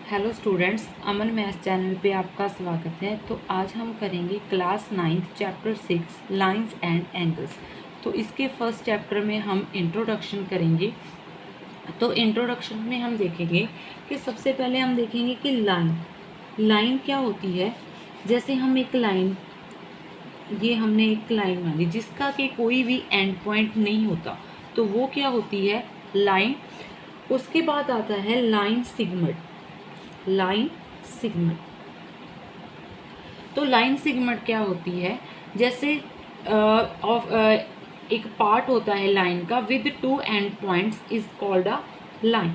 Hello students, अमन maths channel पे आपका स्वागत है। तो आज हम करेंगे class 9 chapter 6 lines and angles. तो इसके फर्स्ट चैप्टर में हम इंट्रोडक्शन करेंगे। तो इंट्रोडक्शन में हम देखेंगे कि सबसे पहले हम देखेंगे कि लाइन क्या होती है। जैसे हम एक लाइन, ये हमने एक लाइन मानी जिसका कि कोई भी एंड पॉइंट नहीं होता, तो वो क्या होती है, लाइन। उसके बाद आता है लाइन सिगमेंट। लाइन सिगमेंट, तो लाइन सिगमेंट क्या होती है, जैसे एक पार्ट होता है लाइन का with 2 and points is called a line.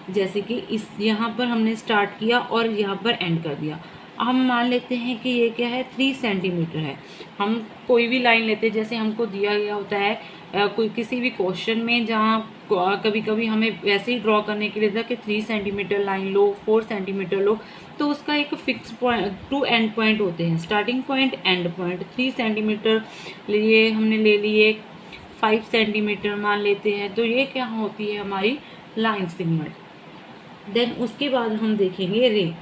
जैसे कि इस यहाँ पर हमने स्टार्ट किया और यहाँ पर एंड कर दिया। हम मान लेते हैं कि ये क्या है, 3 सेंटीमीटर है। हम कोई भी लाइन लेते हैं, जैसे हमको दिया गया होता है कोई किसी भी क्वेश्चन में, जहाँ कभी कभी हमें वैसे ही ड्रॉ करने के लिए था कि 3 सेंटीमीटर लाइन लो, 4 सेंटीमीटर लो, तो उसका एक फिक्स पॉइंट, 2 एंड पॉइंट होते हैं, starting point, and point. 3 centimetre लिए हमने ले लिए, 5 सेंटीमीटर मान लेते हैं, तो ये क्या होती है हमारी लाइन सिगमेंट। देन उसके बाद हम देखेंगे रे।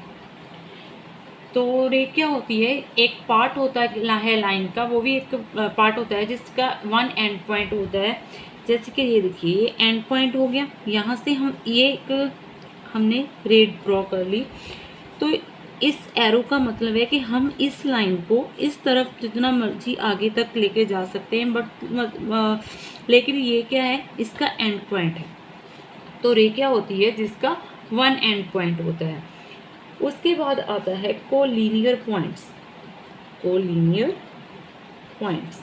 तो रे क्या होती है, एक पार्ट होता है लाइन का, वो भी एक पार्ट होता है जिसका 1 एंड पॉइंट होता है। जैसे कि ये देखिए, ये एंड पॉइंट हो गया, यहाँ से हम ये एक हमने रे ड्रॉ कर ली। तो इस एरो का मतलब है कि हम इस लाइन को इस तरफ जितना मर्जी आगे तक लेके जा सकते हैं, लेकिन ये क्या है, इसका एंड पॉइंट है। तो रे क्या होती है, जिसका 1 एंड पॉइंट होता है। उसके बाद आता है कोलिनियर पॉइंट्स। कोलिनियर पॉइंट्स,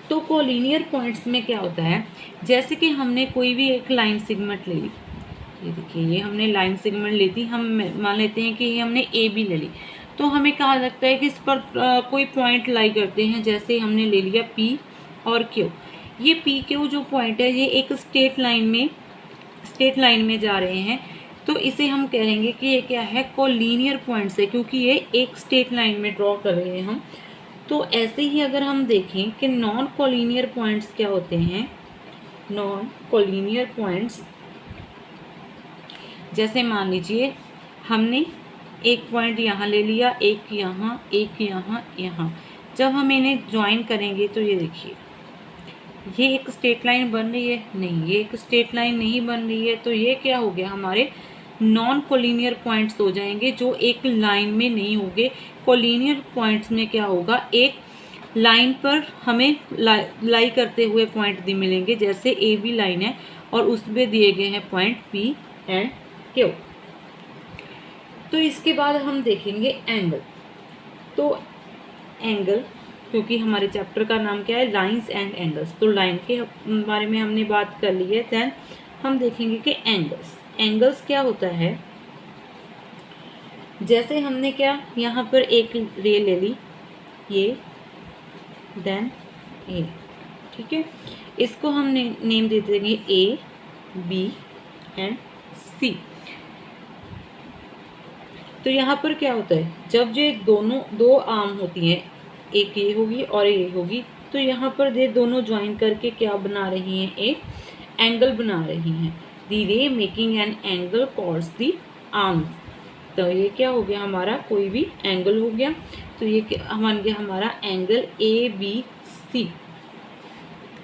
तो कोलिनियर पॉइंट्स में क्या होता है, जैसे कि हमने कोई भी एक लाइन सेगमेंट ले ली। ये देखिए, ये हमने लाइन सेगमेंट ली थी, हम मान लेते हैं कि ये हमने ए बी ले ली। तो हमें कहा लगता है कि इस पर कोई पॉइंट लाई करते हैं। जैसे हमने ले लिया पी और क्यू। ये पी क्यू जो पॉइंट है, ये एक स्ट्रेट लाइन में जा रहे हैं, तो इसे हम कहेंगे कि ये क्या है, कोलिनियर पॉइंट्स है, क्योंकि ये एक स्ट्रेट लाइन में ड्रॉ कर रहे हैं हम। तो ऐसे ही अगर हम देखें कि नॉन कोलिनियर पॉइंट्स क्या होते हैं। नॉन कोलिनियर पॉइंट्स, जैसे मान लीजिए हमने एक पॉइंट यहाँ ले लिया, एक यहाँ, एक यहाँ, यहाँ। जब हम इन्हें ज्वाइन करेंगे तो ये देखिए, ये एक स्ट्रेट लाइन बन रही है, नहीं, ये एक स्ट्रेट लाइन नहीं बन रही है। तो ये क्या हो गया, हमारे नॉन कोलिनियर पॉइंट्स हो जाएंगे, जो एक लाइन में नहीं होंगे। कोलिनियर पॉइंट्स में क्या होगा, एक लाइन पर हमें लाई करते हुए पॉइंट मिलेंगे। जैसे ए बी लाइन है और उसमें दिए गए हैं पॉइंट पी एंड क्यू। तो इसके बाद हम देखेंगे एंगल। तो एंगल, क्योंकि हमारे चैप्टर का नाम क्या है, लाइंस एंड एंगल्स, तो लाइन के बारे में हमने बात कर ली है। देन हम देखेंगे कि एंगल्स क्या होता है। जैसे हमने क्या, यहाँ पर एक रे ले ली, ये, देन ए, ठीक है। इसको हम नेम दे देंगे ए बी एंड सी। तो यहाँ पर क्या होता है, जब ये दोनों दो आर्म होती हैं, एक ये होगी और ये होगी, तो यहाँ पर ये दोनों ज्वाइन करके क्या बना रही हैं, एक एंगल बना रही हैं। दी रे making an angle calls the arm. तो ये क्या हो गया, हमारा कोई भी एंगल हो गया। तो ये बन गया हमारा angle A B C.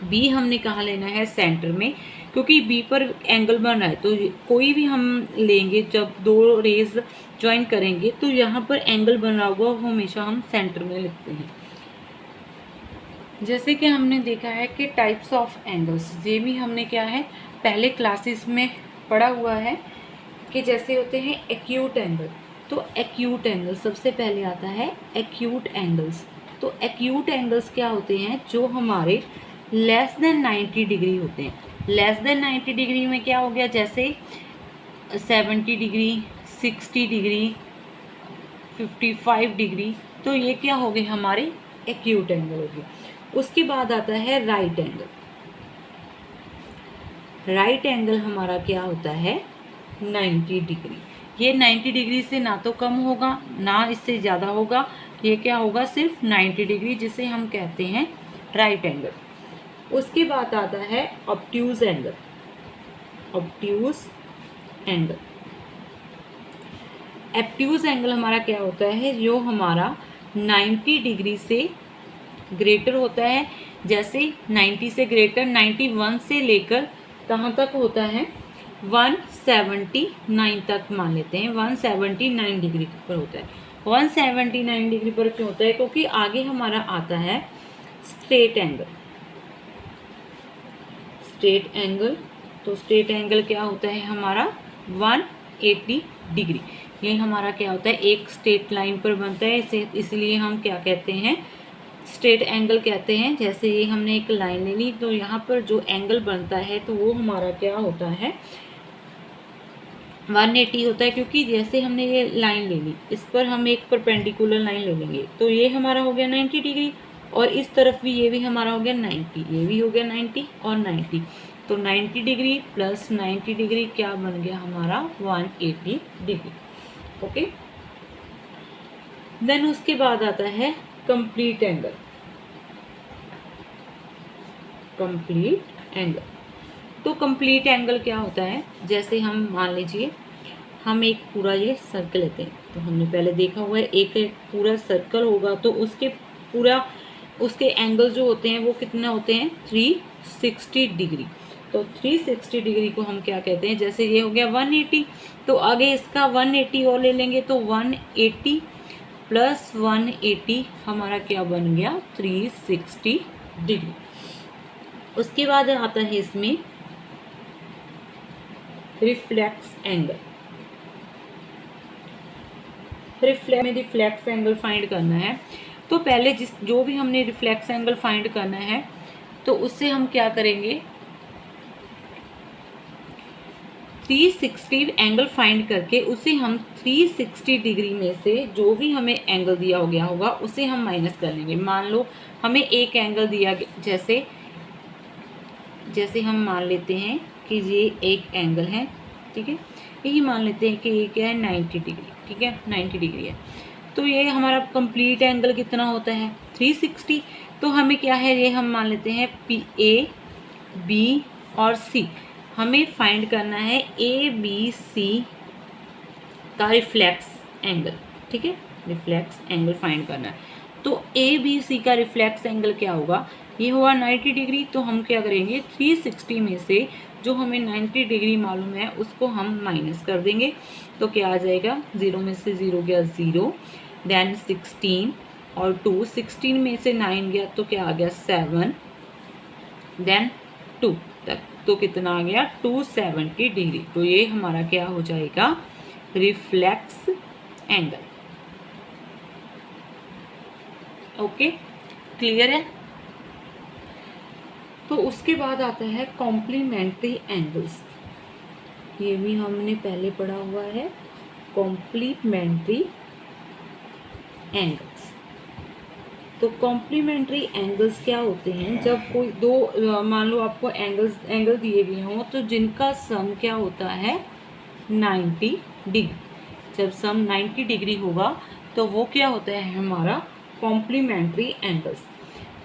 B हमने कहाँ लेना है, सेंटर में, क्योंकि बी पर एंगल बन रहा है। तो कोई भी हम लेंगे, जब दो रेज ज्वाइन करेंगे तो यहाँ पर एंगल बन रहा होगा, हमेशा हम सेंटर में लिखते हैं। जैसे कि हमने देखा है कि टाइप्स ऑफ एंगल्स, ये भी हमने क्या है, पहले क्लासेस में पढ़ा हुआ है कि जैसे होते हैं एक्यूट एंगल। तो एक्यूट एंगल सबसे पहले आता है, एक्यूट एंगल्स। तो एक्यूट एंगल्स क्या होते हैं, जो हमारे लेस देन 90 डिग्री होते हैं। लेस देन 90 डिग्री में क्या हो गया, जैसे 70 डिग्री, 60 डिग्री, 55 डिग्री, तो ये क्या हो गए, हमारे एक्यूट एंगल हो गए। उसके बाद आता है राइट एंगल। राइट एंगल हमारा क्या होता है, 90 डिग्री। ये 90 डिग्री से ना तो कम होगा ना इससे ज़्यादा होगा, ये क्या होगा, सिर्फ 90 डिग्री, जिसे हम कहते हैं राइट एंगल। उसके बाद आता है obtuse angle. Obtuse angle. Obtuse angle हमारा क्या होता है, जो हमारा 90 डिग्री से ग्रेटर होता है। जैसे 90 से ग्रेटर, 91 से लेकर कहाँ तक होता है, 179 तक मान लेते हैं, 179 डिग्री पर होता है। 179 डिग्री पर क्यों होता है, क्योंकि आगे हमारा आता है स्ट्रेट एंगल। स्ट्रेट एंगल, तो स्ट्रेट एंगल क्या होता है हमारा 180 डिग्री। ये हमारा क्या होता है, एक स्ट्रेट लाइन पर बनता है, इसे इसलिए हम क्या कहते हैं, स्ट्रेट एंगल कहते हैं। जैसे ये हमने एक लाइन ले ली, तो यहाँ पर जो एंगल बनता है तो वो हमारा क्या होता है, 180 होता है। क्योंकि जैसे हमने ये लाइन ले ली, इस पर हम एक परपेंडिकुलर लाइन ले लेंगे, तो ये हमारा हो गया 90 डिग्री, और इस तरफ भी ये भी हमारा हो गया 90, ये भी हो गया 90 और 90। तो 90 डिग्री प्लस 90 डिग्री क्या बन गया हमारा 180 डिग्री। ओके, देन उसके बाद आता है कंप्लीट एंगल। कंप्लीट एंगल, तो कंप्लीट एंगल क्या होता है, जैसे हम मान लीजिए हम एक पूरा ये सर्कल लेते हैं, तो हमने पहले देखा हुआ है एक पूरा सर्कल होगा तो उसके एंगल जो होते हैं वो कितने होते हैं, 360 डिग्री। तो 360 डिग्री को हम क्या कहते हैं, जैसे ये हो गया 180, तो आगे इसका 180 और ले लेंगे, तो 180 प्लस 180 हमारा क्या बन गया 360 डिग्री। उसके बाद आता है इसमें reflex angle. Reflex angle find करना है, तो पहले जो भी हमने रिफ्लेक्स एंगल फाइंड करना है, तो उससे हम क्या करेंगे, 360 एंगल फाइंड करके उसे हम 360 डिग्री में से जो भी हमें एंगल दिया हो गया होगा उसे हम माइनस कर लेंगे। मान लो हमें एक एंगल दिया गया, जैसे हम मान लेते हैं कि ये एक एंगल है, ठीक है, यही मान लेते हैं कि ये क्या है 90 डिग्री, ठीक है, 90 डिग्री है। तो ये हमारा कंप्लीट एंगल कितना होता है 360। तो हमें क्या है, ये हम मान लेते हैं A, B और C, हमें फाइंड करना है ABC का रिफ्लेक्स एंगल, ठीक है, रिफ्लेक्स एंगल फाइंड करना है। तो ABC का रिफ्लेक्स एंगल क्या होगा, ये हुआ 90 डिग्री। तो हम क्या करेंगे, 360 में से जो हमें 90 डिग्री मालूम है उसको हम माइनस कर देंगे, तो क्या आ जाएगा, 0 में से 0 गया 0, देन 16 और 2, 16 में से 9 गया तो क्या आ गया 7, देन 2 तक, तो कितना आ गया 270 डिग्री। तो ये हमारा क्या हो जाएगा, रिफ्लेक्स एंगल। ओके, क्लियर है। तो उसके बाद आता है कॉम्प्लीमेंट्री एंगल्स। ये भी हमने पहले पढ़ा हुआ है, कॉम्प्लीमेंट्री एंगल्स। तो कॉम्प्लीमेंट्री एंगल्स क्या होते हैं, जब कोई दो मान लो आपको एंगल दिए गए हों, तो जिनका सम क्या होता है 90 डिग्री। जब सम 90 डिग्री होगा तो वो क्या होता है हमारा कॉम्प्लीमेंट्री एंगल्स।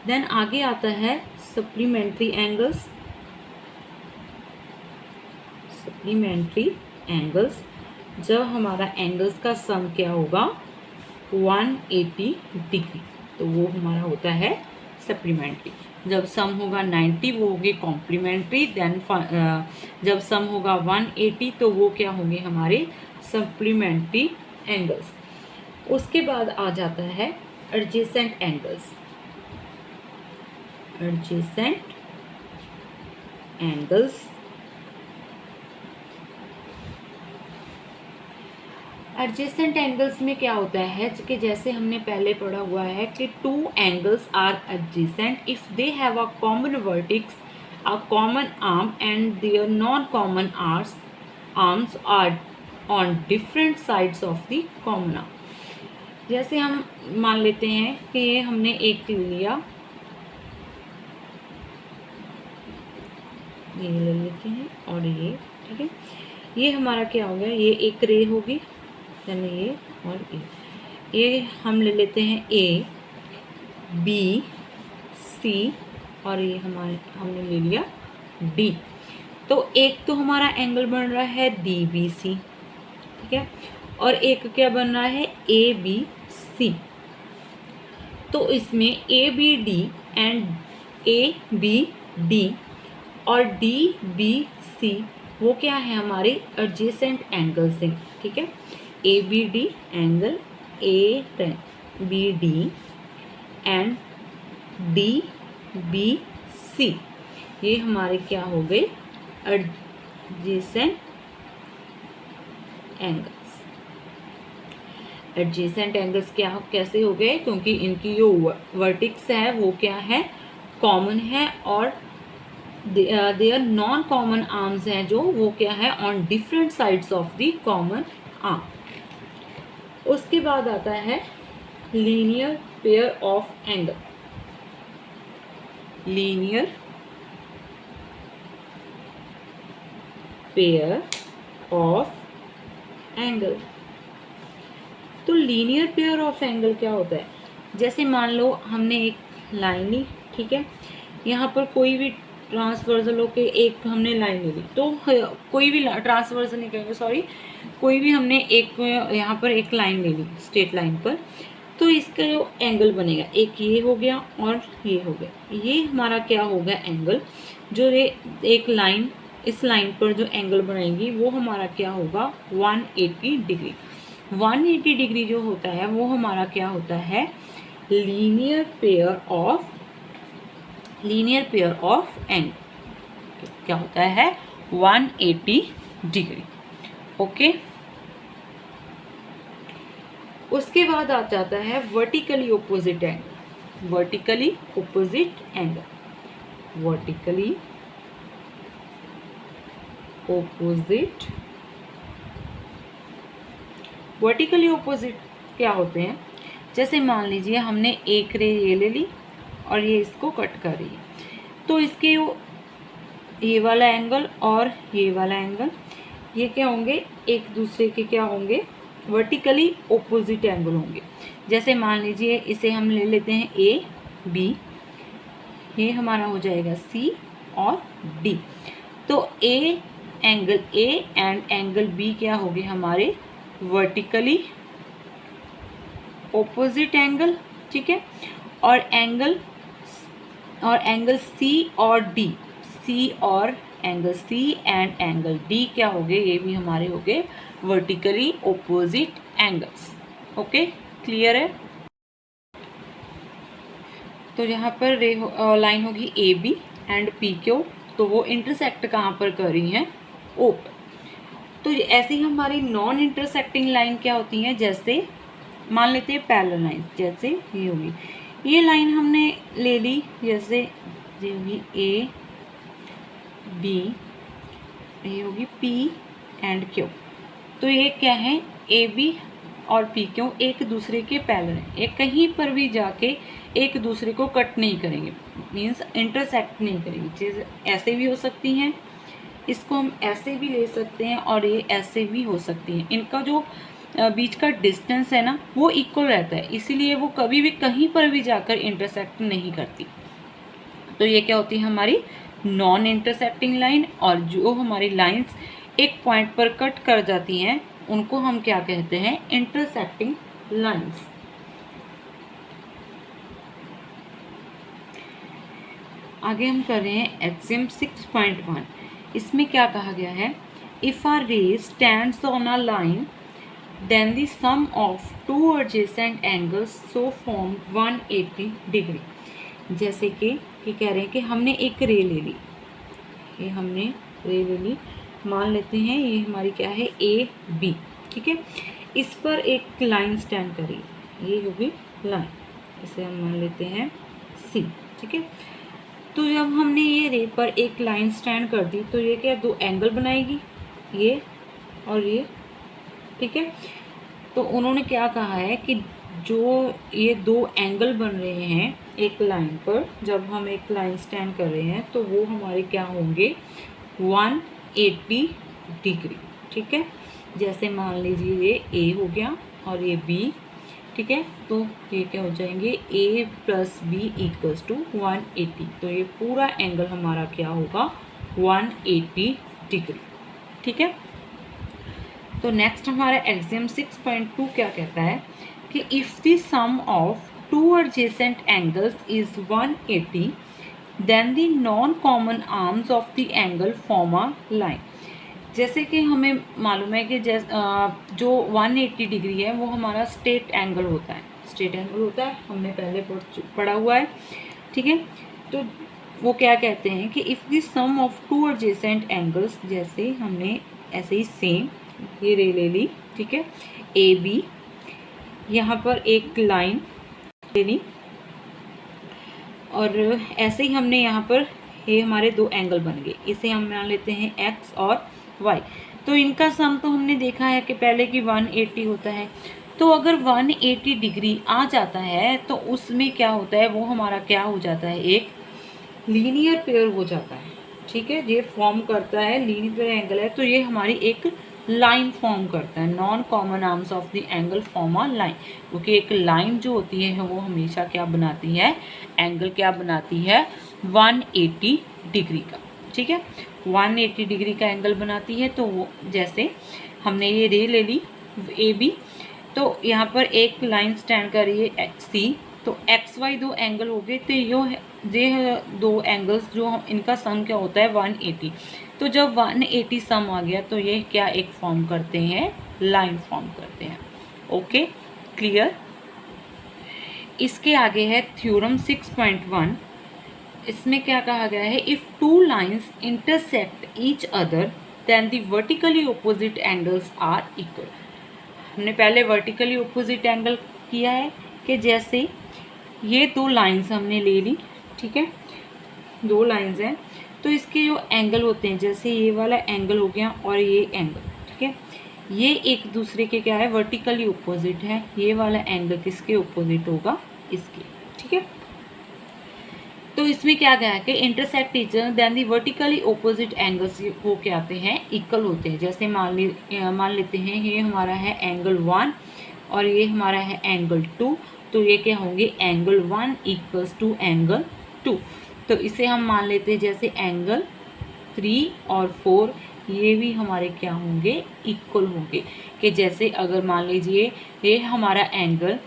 देन आगे आता है सप्लीमेंट्री एंगल्स। सप्लीमेंट्री एंगल्स, जब हमारा एंगल्स का सम क्या होगा 180 डिग्री, तो वो हमारा होता है सप्लीमेंट्री। जब सम होगा 90 वो होगी कॉम्प्लीमेंट्री, देन जब सम होगा 180 तो वो क्या होंगे हमारे सप्लीमेंट्री एंगल्स। उसके बाद आ जाता है adjacent angles. Adjacent angles, adjacent angles में क्या होता है कि जैसे हमने पहले पढ़ा हुआ है कि two angles are adjacent if they have a common vertex, a common arm and their non common arms are on different sides of the common arm. जैसे हम मान लेते हैं कि ये हमने एक लिया, ये ले लेते हैं और ये, ठीक है, ये हमारा क्या हो गया, ये एक रे होगी, यानी ये और ये हम ले लेते हैं A, B, C और ये हमने ले लिया D। तो एक तो हमारा एंगल बन रहा है DBC, ठीक है, और एक क्या बन रहा है ABC। तो इसमें ABD एंड ABD और DBC वो क्या है, हमारे एडजेसेंट एंगल्स हैं, ठीक है। ABD angle ABD and DBC ये हमारे क्या हो गए, एडजेसेंट एंगल्स। एडजेसेंट एंगल्स क्या कैसे हो गए, क्योंकि इनकी जो वर्टिक्स है वो क्या है, कॉमन है, और देयर नॉन कॉमन आर्म्स हैं जो वो क्या है, on different sides of the common arm. उसके बाद आता है linear pair of angle. Linear pair of angle. तो लीनियर पेयर ऑफ एंगल क्या होता है, जैसे मान लो हमने एक लाइन ली, ठीक है, यहाँ पर कोई भी ट्रांसवर्सल होके एक हमने लाइन ले ली, तो कोई भी ट्रांसवर्सल नहीं कहेंगे, सॉरी, कोई भी हमने एक यहाँ पर एक लाइन ले ली स्ट्रेट लाइन पर, तो इसका जो एंगल बनेगा, एक ये हो गया और ये हो गया, ये हमारा क्या होगा एंगल, जो ये एक लाइन इस लाइन पर जो एंगल बनाएंगी वो हमारा क्या होगा 180 डिग्री। 180 डिग्री जो होता है वो हमारा क्या होता है, लीनियर पेयर ऑफ एंगल क्या होता है 180 डिग्री। ओके, उसके बाद आ जाता है vertically opposite angle. Vertically opposite angle, vertically opposite, vertically opposite क्या होते हैं, जैसे मान लीजिए हमने एक रे ये ले ली और ये इसको कट कर रही है, तो इसके ये वाला एंगल और ये वाला एंगल ये क्या होंगे, एक दूसरे के क्या होंगे, वर्टिकली ऑपोजिट एंगल होंगे। जैसे मान लीजिए इसे हम ले लेते हैं AB, ये हमारा हो जाएगा C और D। तो angle A and angle B क्या हो गए हमारे वर्टिकली ऑपोजिट एंगल, ठीक है, और एंगल C और D, C और angle C and angle D क्या हो गए, ये भी हमारे हो गए vertically opposite angles. Okay, clear है। तो यहाँ पर लाइन होगी AB एंड PQ, तो वो इंटरसेक्ट कहाँ पर कर रही हैं, O पर। तो ऐसे ही हमारी नॉन इंटरसेक्टिंग लाइन क्या होती हैं, जैसे मान लेते हैं पैरेलल लाइन, जैसे ये होगी, ये लाइन हमने ले ली, जैसे ये होगी AB, ये होगी P एंड Q। तो ये क्या है, AB और PQ एक दूसरे के पैरेलल हैं, ये कहीं पर भी जाके एक दूसरे को कट नहीं करेंगे, मीन्स इंटरसेक्ट नहीं करेंगे। चीज़ ऐसे भी हो सकती हैं, इसको हम ऐसे भी ले सकते हैं और ये ऐसे भी हो सकती हैं। इनका जो बीच का डिस्टेंस है ना वो इक्वल रहता है, इसीलिए वो कभी भी कहीं पर भी जाकर इंटरसेक्ट नहीं करती। तो ये क्या होती है हमारी नॉन इंटरसेक्टिंग लाइन, और जो हमारी लाइंस एक पॉइंट पर कट कर जाती हैं उनको हम क्या कहते हैं, इंटरसेक्टिंग लाइंस। आगे हम कर रहे हैं एक्सियम 6.1। इसमें क्या कहा गया है, if a ray stands on a line then the sum of two adjacent angles so form 180 degree. जैसे कि ये कह रहे हैं कि हमने एक रे ले ली, ये हमने रे ले ली, मान लेते हैं ये हमारी क्या है AB, ठीक है, इस पर एक लाइन स्टैंड करी, ये होगी लाइन, इसे हम मान लेते हैं C, ठीक है। तो जब हमने ये रे पर एक लाइन स्टैंड कर दी तो ये क्या दो एंगल बनाएगी, ये और ये, ठीक है। तो उन्होंने क्या कहा है कि जो ये दो एंगल बन रहे हैं एक लाइन पर, जब हम एक लाइन स्टैंड कर रहे हैं तो वो हमारे क्या होंगे 180 डिग्री, ठीक है। जैसे मान लीजिए ये A हो गया और ये B, ठीक है, तो ये क्या हो जाएंगे A + B = 180। तो ये पूरा एंगल हमारा क्या होगा 180 डिग्री। ठीक है, तो नेक्स्ट हमारा एग्जाम 6.2 क्या कहता है कि if the sum of two adjacent angles is 180 then the non common arms of the angle form a line. जैसे कि हमें मालूम है कि जो 180 डिग्री है वो हमारा स्ट्रेट एंगल होता है, स्ट्रेट एंगल होता है, हमने पहले पढ़ा हुआ है। ठीक है, तो वो क्या कहते हैं कि if the sum of two adjacent angles, जैसे हमने ऐसे ही सेम ये रे ले ली। ठीक है, ए बी, यहाँ पर एक लाइन ले ली और ऐसे ही हमने यहाँ पर ये हमारे दो एंगल बन गए, इसे हम मान लेते हैं एक्स और वाई। तो इनका सम तो हमने देखा है कि पहले की 180 होता है, तो अगर 180 डिग्री आ जाता है तो उसमें क्या होता है, वो हमारा क्या हो जाता है, एक लीनियर पेयर हो जाता है। ठीक है, ये फॉर्म करता है लीनियर एंगल है, तो ये हमारी एक लाइन फॉर्म करता है। Non common arms of the angle form a line, क्योंकि एक लाइन जो होती है वो हमेशा क्या बनाती है, एंगल क्या बनाती है, 180 डिग्री का। ठीक है, 180 डिग्री का एंगल बनाती है। तो वो जैसे हमने ये रे ले ली ए बी, तो यहाँ पर एक लाइन स्टैंड कर रही है एक्स सी, तो एक्स वाई दो एंगल हो गए, तो ये दो एंगल्स जो इनका सम क्या होता है, 180। तो जब 180 सम आ गया तो ये क्या एक फॉर्म करते हैं, लाइन फॉर्म करते हैं। Okay, clear. इसके आगे है थ्योरम 6.1। इसमें क्या कहा गया है, if two lines intersect each other then the vertically opposite angles are equal. हमने पहले वर्टिकली ऑपोजिट एंगल किया है कि जैसे ये दो लाइंस हमने ले ली। ठीक है, दो लाइंस हैं, तो इसके जो एंगल होते हैं, जैसे ये वाला एंगल हो गया और ये एंगल, ठीक है, ये एक दूसरे के क्या है, वर्टिकली ऑपोजिट है। ये वाला एंगल किसके ऑपोजिट होगा, इसके। ठीक है, तो इसमें क्या गया है कि इंटरसेक्ट ईच अदर देन दी वर्टिकली ऑपोजिट एंगल्स हो के आते हैं, इक्वल होते हैं। जैसे मान लेते हैं ये हमारा है एंगल 1 और ये हमारा है एंगल 2, तो ये क्या होंगे, एंगल 1 इक्वल्स टू एंगल 2। तो इसे हम मान लेते हैं जैसे एंगल 3 और 4 ये भी हमारे क्या होंगे, इक्वल होंगे। कि जैसे अगर मान लीजिए ये हमारा एंगल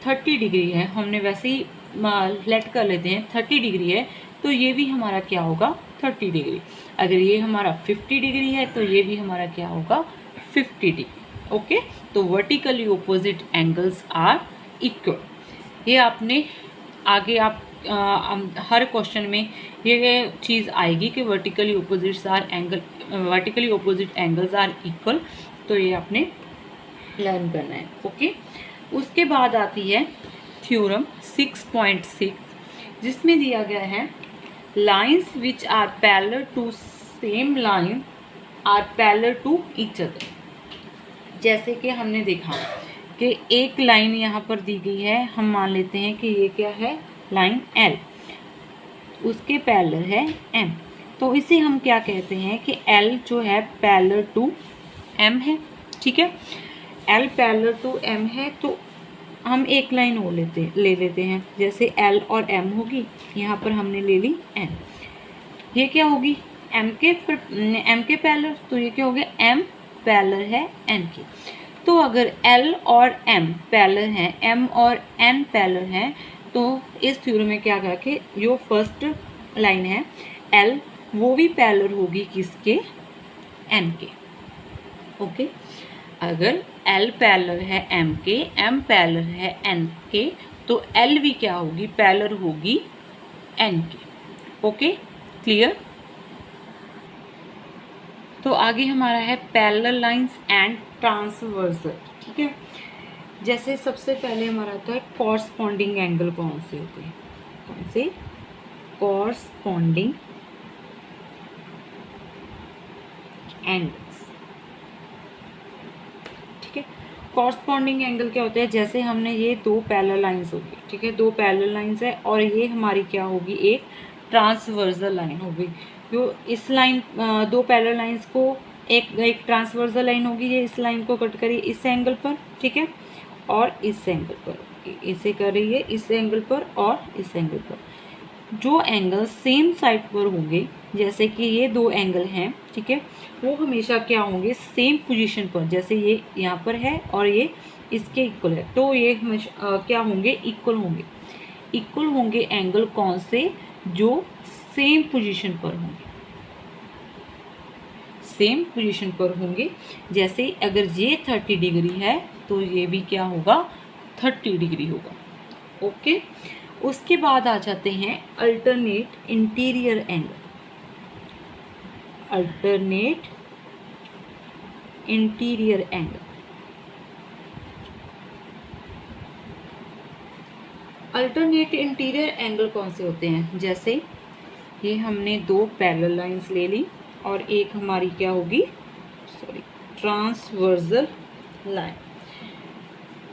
30 डिग्री है, हमने वैसे ही लेट कर लेते हैं 30 डिग्री है, तो ये भी हमारा क्या होगा, 30 डिग्री। अगर ये हमारा 50 डिग्री है तो ये भी हमारा क्या होगा, 50 डिग्री। ओके, तो vertically opposite angles are equal. ये आपने आगे आप हर क्वेश्चन में ये चीज़ आएगी कि vertically opposite angles are equal, तो ये आपने लर्न करना है। ओके, उसके बाद आती है थ्योरम 6.6, जिसमें दिया गया है lines which are parallel to same line are parallel to each other. जैसे कि हमने देखा कि एक लाइन यहाँ पर दी गई है, हम मान लेते हैं कि ये क्या है, लाइन L, उसके पैरेलल है M, तो इसे हम क्या कहते हैं कि L जो है पैरेलल टू M है। ठीक है, L पैरेलल टू M है, तो हम एक लाइन और ले लेते हैं, जैसे L और M होगी, यहाँ पर हमने ले ली N, ये क्या होगी, M के पैरेलल, तो ये क्या हो गया, M पैरेलल है N की। तो अगर L और M पैरेलल हैं, M और N पैरेलल हैं, तो इस थ्योरम में क्या कहा कि जो फर्स्ट लाइन है L वो भी पैरेलल होगी किसके, M के। ओके, अगर L पैरेलल है M के, M पैरेलल है N के, तो L भी क्या होगी, पैरेलल होगी N के। Okay, clear. तो आगे हमारा है पैरेलल लाइंस एंड ट्रांसवर्सल। ठीक है, जैसे सबसे पहले हमारा आता है कॉरस्पॉन्डिंग एंगल कौन से होते हैं, कौन से कॉरस्पॉन्डिंग एंगल्स। ठीक है, कॉरस्पॉन्डिंग एंगल क्या होता है, जैसे हमने ये दो पैरेलल लाइंस होगी, ठीक है, दो पैरेलल लाइंस है और ये हमारी क्या होगी, एक ट्रांसवर्सल लाइन होगी। जो इस लाइन दो पैरेलल लाइंस को एक ट्रांसवर्सल लाइन होगी, ये इस लाइन को कट करिए इस एंगल पर, ठीक है, और इस एंगल पर, इसे कर रही है इस एंगल पर और इस एंगल पर। जो एंगल सेम साइड पर होंगे, जैसे कि ये दो एंगल हैं, ठीक है, वो हमेशा क्या होंगे, सेम पोजीशन पर, जैसे ये यहाँ पर है और ये इसके इक्वल है, तो ये हमेशा क्या होंगे, इक्वल होंगे। इक्वल होंगे एंगल कौन से, जो सेम पोजीशन पर होंगे, सेम पोजीशन पर होंगे। जैसे अगर ये 30 डिग्री है तो ये भी क्या होगा, 30 डिग्री होगा। ओके, उसके बाद आ जाते हैं alternate interior angle. Alternate interior angle, alternate interior angle कौन से होते हैं, जैसे ये हमने दो पैरेलल लाइंस ले ली और एक हमारी क्या होगी, ट्रांसवर्सल लाइन,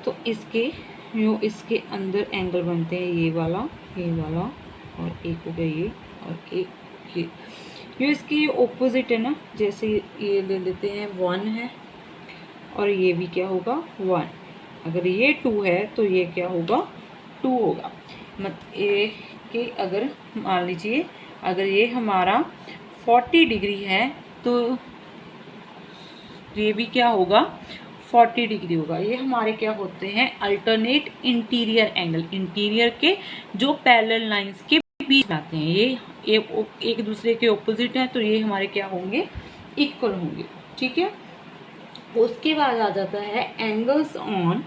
तो इसके अंदर एंगल बनते हैं ये वाला और एक हो गया ये और एक ये इसकी ऑपोजिट है ना, जैसे ये ले लेते हैं 1 है और ये भी क्या होगा 1, अगर ये 2 है तो ये क्या होगा 2 होगा। ये कि अगर मान लीजिए अगर ये हमारा 40 डिग्री है तो ये भी क्या होगा 40 डिग्री होगा। ये हमारे क्या होते हैं, अल्टरनेट इंटीरियर एंगल, इंटीरियर के जो पैरेलल लाइंस के बीच आते हैं, ये एक दूसरे के ऑपोजिट हैं, तो ये हमारे क्या होंगे, इक्वल होंगे, ठीक है। उसके बाद आ जाता है angles on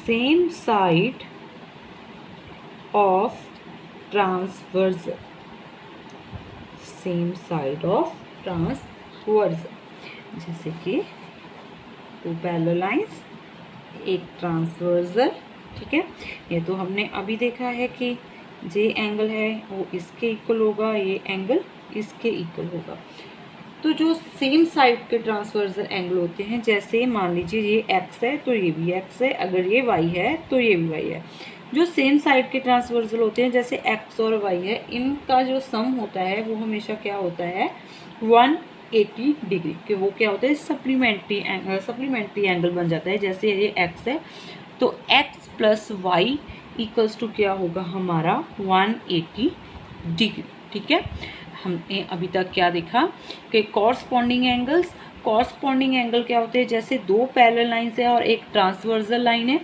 same side of transversal, same side of transversal, जैसे कि टू पैरेलल लाइंस, एक ट्रांसवर्सल, ठीक है। ये तो हमने अभी देखा है कि जे एंगल है वो इसके इक्वल होगा, ये एंगल इसके इक्वल होगा। तो जो सेम साइड के ट्रांसवर्सल एंगल होते हैं, जैसे मान लीजिए ये x है तो ये भी x है, अगर ये y है तो ये भी y है। जो सेम साइड के ट्रांसवर्सल होते हैं, जैसे x और y है, इनका जो सम होता है वो हमेशा क्या होता है 180 डिग्री, कि वो क्या होता है सप्लीमेंट्री एंगल बन जाता है। जैसे ये x है तो x plus Y equals to क्या होगा हमारा 180 डिग्री, ठीक है। हमने अभी तक क्या देखा कि कॉरस्पॉन्डिंग एंगल क्या होते हैं, जैसे दो पैरेलल लाइंस है और एक ट्रांसवर्सल लाइन है,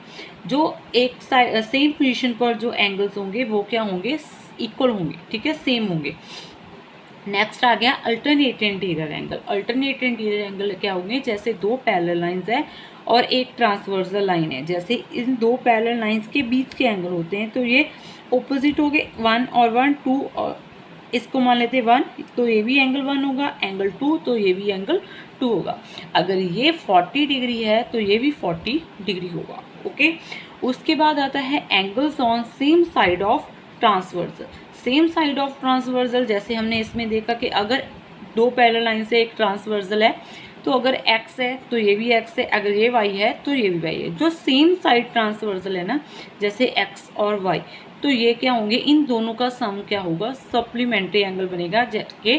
जो एक सेम पोजीशन पर जो एंगल्स होंगे वो क्या होंगे, इक्वल होंगे, ठीक है, सेम होंगे। नेक्स्ट आ गया alternate interior angle. Alternate interior angle क्या होंगे, जैसे दो पैरेलल लाइंस है और एक ट्रांसवर्सल लाइन है, जैसे इन दो पैरेलल लाइंस के बीच के एंगल होते हैं तो ये ऑपोजिट हो गए, 1 और 1 2, और इसको मान लेते हैं 1 तो ये भी एंगल 1 होगा, एंगल 2 तो ये भी एंगल 2 होगा। अगर ये 40 डिग्री है तो ये भी 40 डिग्री होगा, ओके। उसके बाद आता है angles on same side of transversal. Same side of transversal, जैसे हमने इसमें देखा कि अगर दो पैरेलल लाइन से एक ट्रांसवर्सल है तो अगर x है तो ये भी x है, अगर ये y है तो ये भी y है। जो सेम साइड ट्रांसवर्सल है ना, जैसे x और y, तो ये क्या होंगे, इन दोनों का सम क्या होगा, सप्लीमेंट्री एंगल बनेगा, जबकि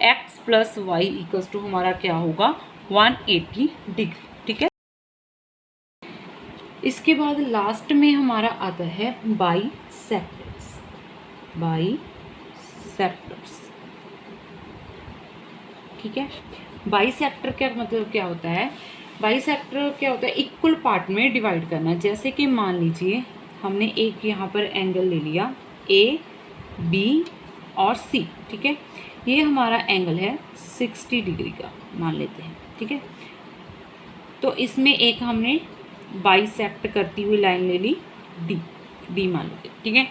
x plus Y equals to हमारा क्या होगा 180 डिग्री, ठीक है। इसके बाद लास्ट में हमारा आता है बाइसेक्टर्स। ठीक है, बाइसेक्टर क्या मतलब क्या होता है, बाइसेक्टर क्या होता है, इक्वल पार्ट में डिवाइड करना। जैसे कि मान लीजिए हमने एक यहाँ पर एंगल ले लिया ए बी और सी, ठीक है, ये हमारा एंगल है 60 डिग्री का मान लेते हैं, ठीक है। तो इसमें एक हमने बाइसेक्ट करती हुई लाइन ले ली डी मान लेते हैं, ठीक है।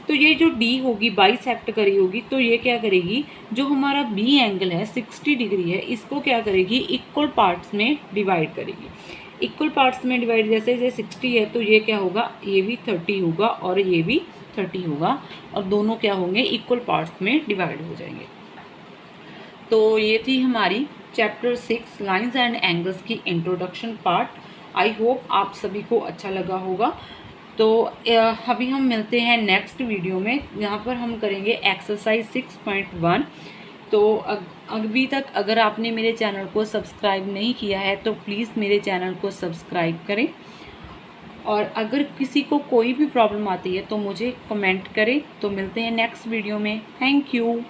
तो ये जो डी होगी बाइसेक्ट करी होगी, तो ये क्या करेगी, जो हमारा बी एंगल है 60 डिग्री है, इसको क्या करेगी, इक्वल पार्ट्स में डिवाइड करेगी। इक्वल पार्ट्स में डिवाइड, जैसे 60 है तो ये क्या होगा, ये भी 30 होगा और ये भी 30 होगा, और दोनों क्या होंगे, इक्वल पार्ट्स में डिवाइड हो जाएंगे। तो ये थी हमारी चैप्टर 6 लाइंस एंड एंगल्स की इंट्रोडक्शन पार्ट। आई होप आप सभी को अच्छा लगा होगा। तो अभी हम मिलते हैं नेक्स्ट वीडियो में, यहाँ पर हम करेंगे एक्सरसाइज 6.1 तो अभी तक अगर आपने मेरे चैनल को सब्सक्राइब नहीं किया है तो प्लीज़ मेरे चैनल को सब्सक्राइब करें, और अगर किसी को कोई भी प्रॉब्लम आती है तो मुझे कमेंट करें। तो मिलते हैं नेक्स्ट वीडियो में। Thank you.